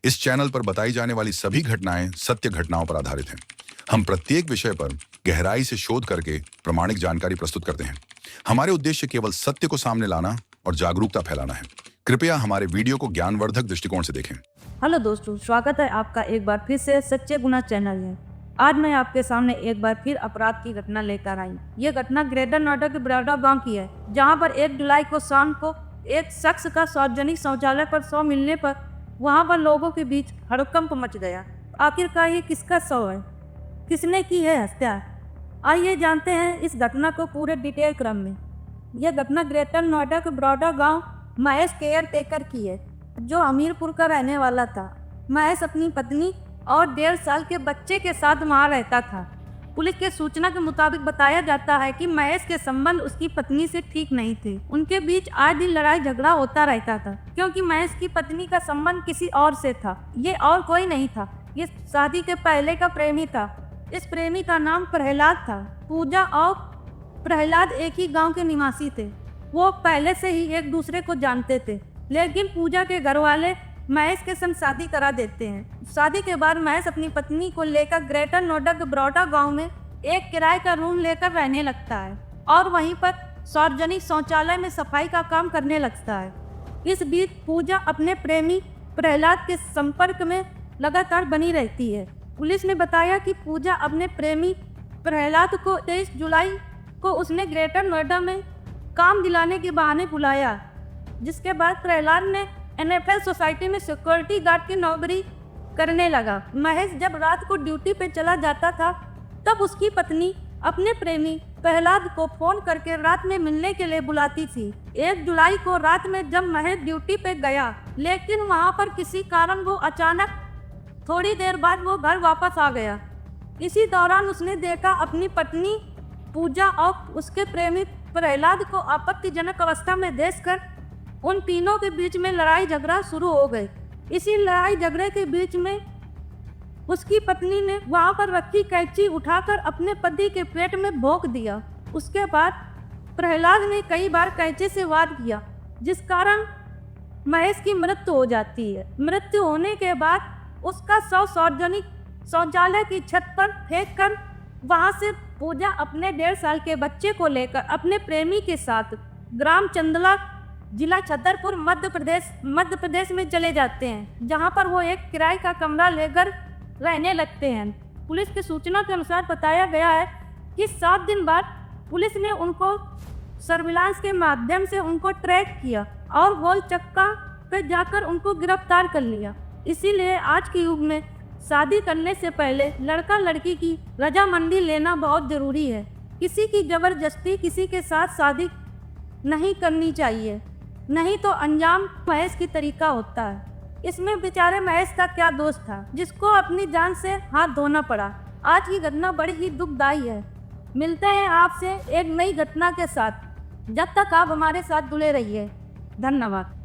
इस चैनल पर बताई जाने वाली सभी घटनाएं सत्य घटनाओं पर आधारित हैं। हम प्रत्येक विषय पर गहराई से शोध करके प्रामाणिक जानकारी प्रस्तुत करते हैं। हमारे उद्देश्य केवल सत्य को सामने लाना और जागरूकता फैलाना है। कृपया हमारे वीडियो को ज्ञानवर्धक दृष्टिकोण से देखें। हेलो दोस्तों, स्वागत है आपका एक बार फिर से सच्चे गुना चैनल में। आज मैं आपके सामने एक बार फिर अपराध की घटना लेकर आई। ये घटना ग्रेटर नोएडा के बड़ौदा गांव की है, जहां पर 1 जुलाई को शाम को एक शख्स का सार्वजनिक शौचालय पर शव मिलने पर वहां पर लोगों के बीच हड़कंप मच गया। आखिरकार ये किसका शव है, किसने की है हत्या? आइए जानते हैं इस घटना को पूरे डिटेल क्रम में। यह घटना ग्रेटर नोएडा के बड़ौदा गांव महेश केयर टेकर की है, जो हमीरपुर का रहने वाला था। महेश अपनी पत्नी और 1.5 साल के बच्चे के साथ वहाँ रहता था। पुलिस के सूचना के मुताबिक बताया जाता है कि महेश के संबंध उसकी पत्नी से ठीक नहीं थे। उनके बीच आए दिन लड़ाई झगड़ा होता रहता था, क्योंकि महेश की पत्नी का संबंध किसी और से था। ये और कोई नहीं था, ये शादी के पहले का प्रेमी था। इस प्रेमी का नाम प्रहलाद था। पूजा और प्रहलाद एक ही गाँव के निवासी थे। वो पहले से ही एक दूसरे को जानते थे, लेकिन पूजा के घर वाले महेश के संग शादी करा देते हैं। शादी के बाद महेश अपनी पत्नी को लेकर ग्रेटर नोएडा के बड़ौदा गांव में एक किराए का रूम लेकर रहने लगता है और वहीं पर सार्वजनिक शौचालय में सफाई का काम करने लगता है। इस बीच पूजा अपने प्रेमी प्रहलाद के संपर्क में लगातार बनी रहती है। पुलिस ने बताया कि पूजा अपने प्रेमी प्रहलाद को 23 जुलाई को उसने ग्रेटर नोएडा में काम दिलाने के बहाने बुलाया, जिसके बाद प्रहलाद ने NFL सोसाइटी में सिक्योरिटी गार्ड की नौकरी करने लगा। महेश जब रात को ड्यूटी पे चला जाता था, तब उसकी पत्नी अपने प्रेमी प्रहलाद को फोन करके रात में मिलने के लिए बुलाती थी। 1 जुलाई को रात में जब महेश ड्यूटी पे गया, लेकिन वहां पर किसी कारण वो अचानक थोड़ी देर बाद वो घर वापस आ गया। इसी दौरान उसने देखा अपनी पत्नी पूजा और उसके प्रेमी प्रहलाद को आपत्तिजनक अवस्था में देखकर उन तीनों के बीच में लड़ाई झगड़ा शुरू हो गई। इसी लड़ाई झगड़े के बीच में उसकी पत्नी ने वहां पर रखी कैंची उठाकर अपने पति के पेट में भोंक दिया। उसके बाद प्रहलाद ने कई बार कैंची से वार किया, जिस कारण महेश की मृत्यु हो जाती है। मृत्यु होने के बाद उसका शव सार्वजनिक शौचालय की छत पर फेंक कर वहां से पूजा अपने 1.5 साल के बच्चे को लेकर अपने प्रेमी के साथ ग्राम चंदला, जिला छतरपुर, मध्य प्रदेश में चले जाते हैं, जहां पर वो एक किराए का कमरा लेकर रहने लगते हैं। पुलिस की सूचना के अनुसार बताया गया है कि 7 दिन बाद पुलिस ने उनको सर्विलांस के माध्यम से उनको ट्रैक किया और गोल चक्का पे जाकर उनको गिरफ्तार कर लिया। इसीलिए आज के युग में शादी करने से पहले लड़का लड़की की रजामंदी लेना बहुत ज़रूरी है। किसी की ज़बरदस्ती किसी के साथ शादी नहीं करनी चाहिए, नहीं तो अंजाम महेश की तरीका होता है। इसमें बेचारे महेश का क्या दोष था, जिसको अपनी जान से हाथ धोना पड़ा। आज की घटना बड़ी ही दुखदायी है। मिलते हैं आपसे एक नई घटना के साथ। जब तक आप हमारे साथ जुड़े रहिए। धन्यवाद।